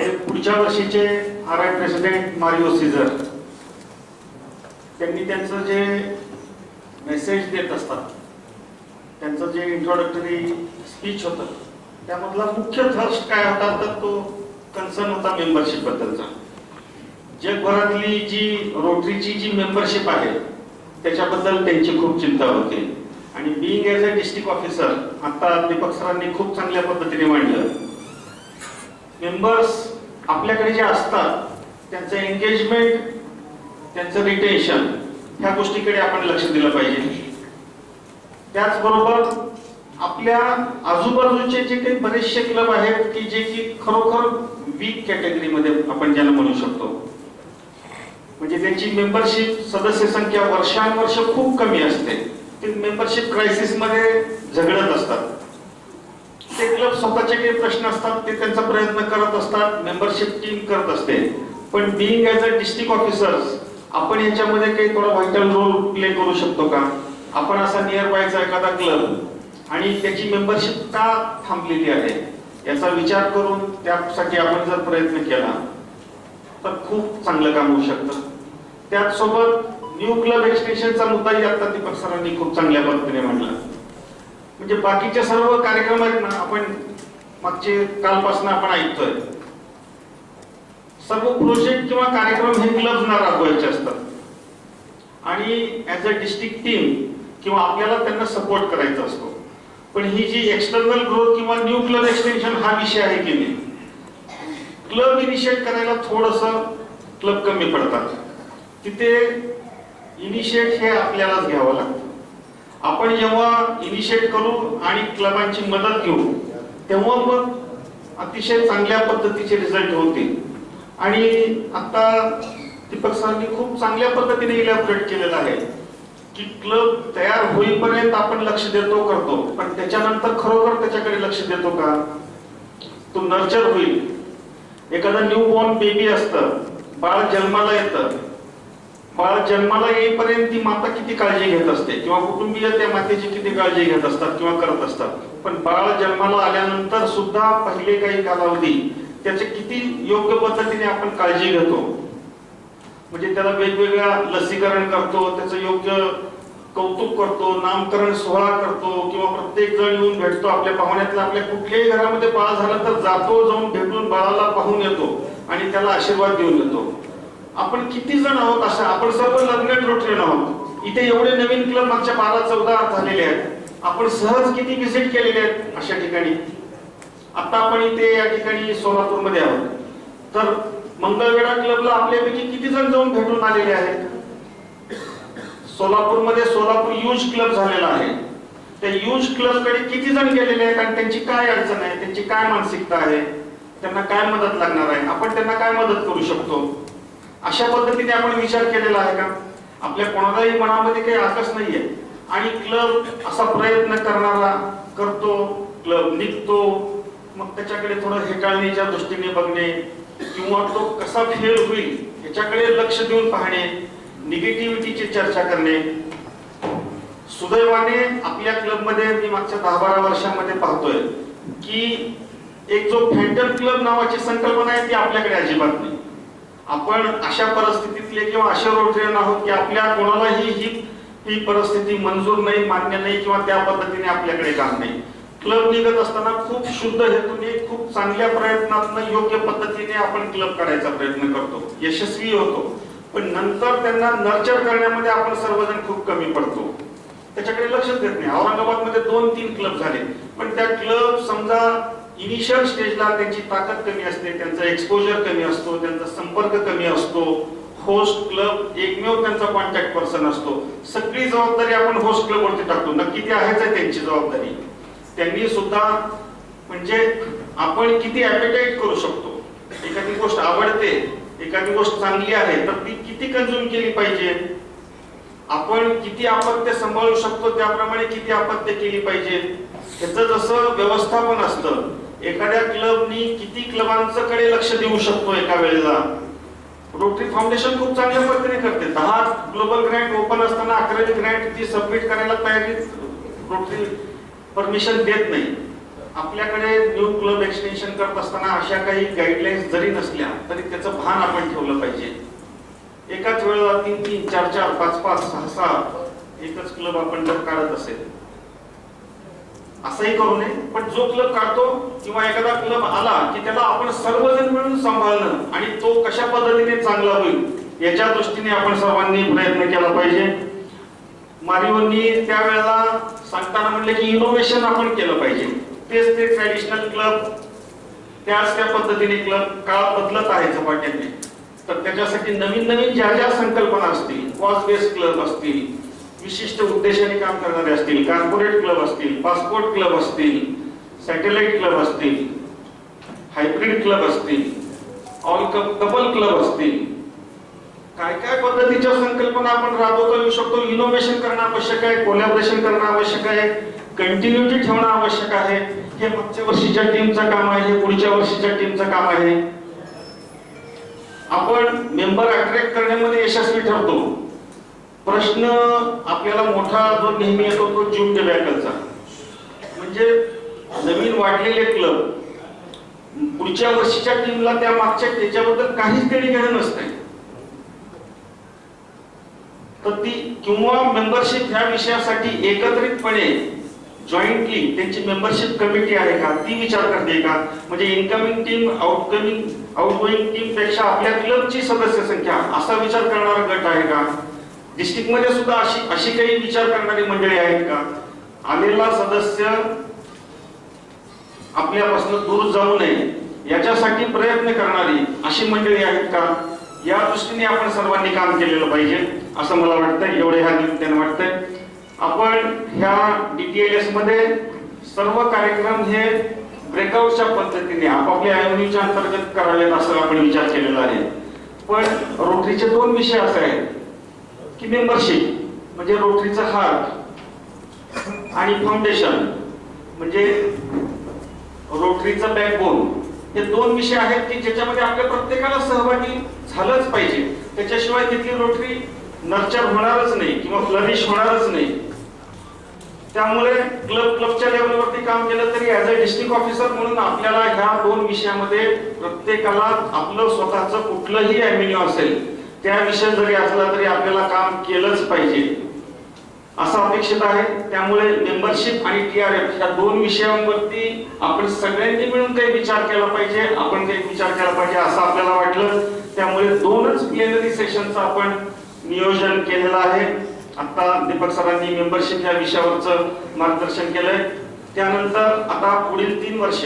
हे पुढच्या वर्षीचे RI प्रेसिडेंट मारिओ सीझर त्यांनी त्यांचं जे मेसेज देत असतात, त्यांचं जे इंट्रोडक्टरी स्पीच होतं त्यामधला मुख्य थर्स्ट काय होता तर तो कन्सर्न होता मेंबरशिप बद्दलचा. जगभरातली जी रोटरीची जी मेंबरशिप आहे त्याच्याबद्दल त्यांची खूप चिंता होती. आणि being as a district officer, आता दीपक सरांनी खूप चांगल्या पद्धतीने मांडलं, मेंबर्स आपल्याकडे जे असतात त्यांचं एंगेजमेंट, त्यांचं रिटेन्शन, ह्या गोष्टीकडे आपण लक्ष दिलं पाहिजे. त्याचबरोबर आपल्या आजूबाजूचे जे काही बरेचसे क्लब आहेत की जे की खरोखर वीक कॅटेगरीमध्ये आपण ज्यांना म्हणू शकतो, म्हणजे त्यांची मेंबरशिप सदस्य संख्या वर्षानुवर्ष खूप कमी असते, ते मेंबरशिप क्रायसिस मध्ये झगडत असतात. ते क्लब स्वतःचे काही प्रश्न असतात ते त्यांचा प्रयत्न करत असतात, मेंबरशिप टीम करत असते. पण being as a district officers आपण याच्यामध्ये काही थोडा व्हायटल रोल प्ले करू शकतो का? आपण असा नियर बायचा एखादा क्लब आणि त्याची मेंबरशिप का थांबलेली आहे याचा विचार करून त्यासाठी आपण जर प्रयत्न केला तर खूप चांगलं काम होऊ शकतं. त्याचसोबत न्यू क्लब एक्सटेन्शनचा मुद्दाही आता दीपक सरांनी खूप चांगल्या पद्धतीने मांडला. म्हणजे बाकीचे सर्व कार्यक्रम आहेत ना, आपण मागचे कालपासून आपण ऐकतोय, सर्व प्रोजेक्ट किंवा कार्यक्रम हे क्लबना राबवायचे असतात आणि ऍज अ डिस्ट्रिक्ट टीम किंवा आपल्याला त्यांना सपोर्ट करायचा असतो. पण ही जी एक्सटर्नल ग्रोथ किंवा न्यू क्लब एक्सटेन्शन हा विषय आहे की नाही, क्लब इनिशिएट करायला थोडंसं क्लब कमी पडतात. तिथे इनिशिएट हे आपल्यालाच घ्यावं लागतं. आपण जेव्हा इनिशिएट करू आणि क्लबांची मदत घेऊ तेव्हा मग अतिशय चांगल्या पद्धतीचे रिझल्ट होतील. आणि आता दीपक सरांनी खूप चांगल्या पद्धतीने इलॅबोरेट केलेलं आहे की क्लब तयार होईपर्यंत आपण लक्ष देतो करतो, पण त्याच्यानंतर खरोखर त्याच्याकडे लक्ष देतो का? तो नर्चर होईल. एखादा न्यू बॉर्न बेबी असतं, बाळ जन्माला येतं, बाळ जन्माला येईपर्यंत ती माता किती काळजी घेत असते किंवा कुटुंबीय त्या मातेची किती काळजी घेत असतात किंवा करत असतात. पण बाळ जन्माला आल्यानंतर सुद्धा पहिले काही कालावधी त्याचे किती योग्य पद्धतीने आपण काळजी घेतो. म्हणजे त्याला वेगवेगळ्या लसीकरण करतो, त्याचं योग्य कौतुक करतो, नामकरण सोहळा करतो किंवा प्रत्येक जण येऊन भेटतो. आपल्या पाहुण्यातला आपल्या कुठल्याही घरामध्ये बाळ झालं तर जातो, जाऊन भेटून बाळाला पाहून येतो आणि त्याला आशीर्वाद देऊन येतो. आपण किती जण आहोत असं? आपण सर्व लग्न रोटरीयन आहोत. इथे एवढे नवीन क्लब मागच्या 12-14 झालेले आहेत. आपण सहज किती व्हिजिट केलेले आहेत अशा ठिकाणी. आता आपण इथे या ठिकाणी सोलापूरमध्ये आहोत, तर मंगळवेढा क्लबला आपल्यापैकी किती जण जाऊन भेटून आलेले आहेत? सोलापूरमध्ये सोलापूर यूज क्लब झालेला आहे, त्या यूज क्लबकडे किती जण गेलेले आहेत आणि त्यांची काय अडचण आहे, त्यांची काय मानसिकता आहे, त्यांना काय मदत लागणार आहे, आपण त्यांना काय मदत करू शकतो, अशा पद्धतीने आपण विचार केलेला आहे का? आपल्या कोणालाही मनामध्ये काही आकस नाहीये आणि क्लब असा प्रयत्न करणारा करतो, क्लब निघतो, मग त्याच्याकडे थोडं हेटाळणीच्या दृष्टीने बघणे किंवा तो कसा फेल होईल याच्याकडे लक्ष देऊन पाहणे, निगेटिव्हिटीची चर्चा करणे. सुदैवाने आपल्या क्लबमध्ये मी मागच्या 10-12 वर्षांमध्ये पाहतोय की एक जो फॅन्टम क्लब नावाची संकल्पना आहे ती आपल्याकडे अजिबात नाही. आपण अशा परिस्थितीतले किंवा अशा रोटरीयन आहोत की आपल्या कोणालाही ही परिस्थिती मंजूर नाही, मान्य नाही किंवा त्या पद्धतीने आपल्याकडे काम नाही. क्लब निघत असताना खूप शुद्ध हेतूने, खूप चांगल्या प्रयत्नातून योग्य पद्धतीने आपण क्लब काढायचा प्रयत्न करतो, यशस्वी होतो. पण नंतर त्यांना नर्चर करण्यामध्ये आपण सर्वजण खूप कमी पडतो, त्याच्याकडे लक्ष देत नाही. औरंगाबादमध्ये 2-3 क्लब झाले, पण त्या क्लब समजा इनिशियल स्टेजला त्यांची ताकद कमी असते, त्यांचा एक्सपोजर कमी असतो, त्यांचा संपर्क कमी असतो. होस्ट क्लब एकमेव त्यांचा कॉन्टॅक्ट पर्सन असतो. सगळी जबाबदारी आपण होस्ट क्लब वरती टाकतो. नक्की ती आहेच आहे त्यांची जबाबदारी. त्यांनी सुद्धा म्हणजे आपण किती ॲपेटाईट करू शकतो, एखादी गोष्ट आवडते, एखादी गोष्ट चांगली आहे तर ती किती कंझ्युम केली पाहिजे, आपण किती अपत्य सांभाळू शकतो त्याप्रमाणे किती अपत्य केली पाहिजे, ह्याचं जसं व्यवस्थापन असतं. एखाद्या क्लबनी किती क्लबांकडे लक्ष देऊ शकतो एका वेळेला. रोटरी फाउंडेशन खूप चांगल्या पद्धतीने करते. 10 ग्लोबल ग्रँट ओपन असताना 11वी ग्रँट ती सबमिट करायला तयारी रोटरी परमिशन देत नाही. आपल्याकडे न्यू क्लब एक्सटेन्शन करत असताना अशा काही गाईडलाईन्स जरी नसल्या तरी त्याचं भान आपण ठेवलं पाहिजे. एकाच वेळेला 3-3, 4-4, 5-5, 6-6 एकच क्लब आपण जर काढत असेल असंही करू नये. पण जो क्लब काढतो किंवा एखादा क्लब आला की त्याला आपण सर्वजण मिळून सांभाळणं आणि तो कशा पद्धतीने चांगला होईल याच्या दृष्टीने आपण सर्वांनी प्रयत्न केला पाहिजे. मारिओंनी त्यावेळेला सांगताना म्हणले की इनोव्हेशन आपण केलं पाहिजे. तेच ते ट्रॅडिशनल क्लब त्याच त्या पद्धतीने क्लब काळ बदलत आहे झपाट्याने. तर त्याच्यासाठी नवीन नवीन ज्या ज्या संकल्पना असतील, कॉज बेस्ड क्लब असतील, विशिष्ट उद्देशाने काम करणारे असतील, कॉर्पोरेट क्लब असतील, पासपोर्ट क्लब असतील, सॅटेलाइट क्लब असतील, हायब्रिड क्लब असतील, ऑल कपल क्लब असतील, काय काय पद्धतीच्या संकल्पना आपण राबवता येऊ शकतो. इनोव्हेशन करणं आवश्यक आहे, कोलॅबोरेशन करणं आवश्यक आहे, कंटिन्युटी ठेवणं आवश्यक आहे. हे मागच्या वर्षीच्या टीमचं काम आहे, हे पुढच्या वर्षीच्या टीमचं काम आहे. आपण मेंबर अट्रॅक्ट करण्यामध्ये यशस्वी ठरतो. प्रश्न आपल्याला मोठा जो नेहमी येतो तो ज्यूम टबॅकलचा, म्हणजे नवीन वाढलेले क्लब पुढच्या वर्षीच्या टीमला त्या मागच्या त्याच्याबद्दल काहीच देणी घेणं नसते. तर ती किंवा मेंबरशिप ह्या विषयासाठी एकत्रितपणे जॉईंटली त्यांची मेंबरशिप कमिटी आहे का ती विचार करते का. म्हणजे इनकमिंग टीम आउटगोईंग टीम पेक्षा आपल्या क्लबची सदस्य संख्या असा विचार करणारा गट आहे का. डिस्ट्रिक्ट मध्ये सुद्धा अशी काही विचार करणारी मंडळी आहेत का. आलेला सदस्य आपल्यापासून दूर जाऊ नये याच्यासाठी प्रयत्न करणारी अशी मंडळी आहेत का. या दृष्टीने आपण सर्वांनी काम केलेलं पाहिजे असं मला वाटतं. एवढे ह्या निमित्ताने वाटतंय. आपण ह्या DTLS मध्ये सर्व कार्यक्रम हे ब्रेकआउटच्या पद्धतीने आपापल्या एव्हन्यूच्या अंतर्गत करावेत असं आपण विचार केलेला आहे. पण रोटरीचे 2 विषय असे आहेत की मेंबरशिप म्हणजे रोटरीचा हार्ट आणि फाउंडेशन म्हणजे रोटरीचा बॅकबोन, हे 2 विषय आहेत की ज्याच्यामध्ये आपल्या प्रत्येकाला सहभागी झालंच पाहिजे. त्याच्याशिवाय तिथली रोटरी नर्चर होणारच नाही किंवा फ्लरिश होणारच नाही. त्यामुळे क्लबच्या लेवलवरती काम केलं तरी ऍज अ डिस्ट्रिक्ट ऑफिसर म्हणून आपल्याला ह्या 2 विषयामध्ये प्रत्येकाला आपलं स्वतःचं कुठलंही ॲव्हेन्यू असेल त्या विषय जरी असला तरी आपल्याला काम केलंच पाहिजे असं अपेक्षित आहे. त्यामुळे मेंबरशिप आणि TRF या 2 विषयांवरती आपण सगळ्यांनी मिळून काही विचार केला पाहिजे, आपण काही विचार केला पाहिजे असं आपल्याला वाटलं. त्यामुळे 2च प्लेनरी सेशनचं आपण नियोजन केलेलं आहे. आता दीपक सरांनी मेंबरशिप या विषयावरचं मार्गदर्शन केलंय. त्यानंतर आता पुढील 3 वर्ष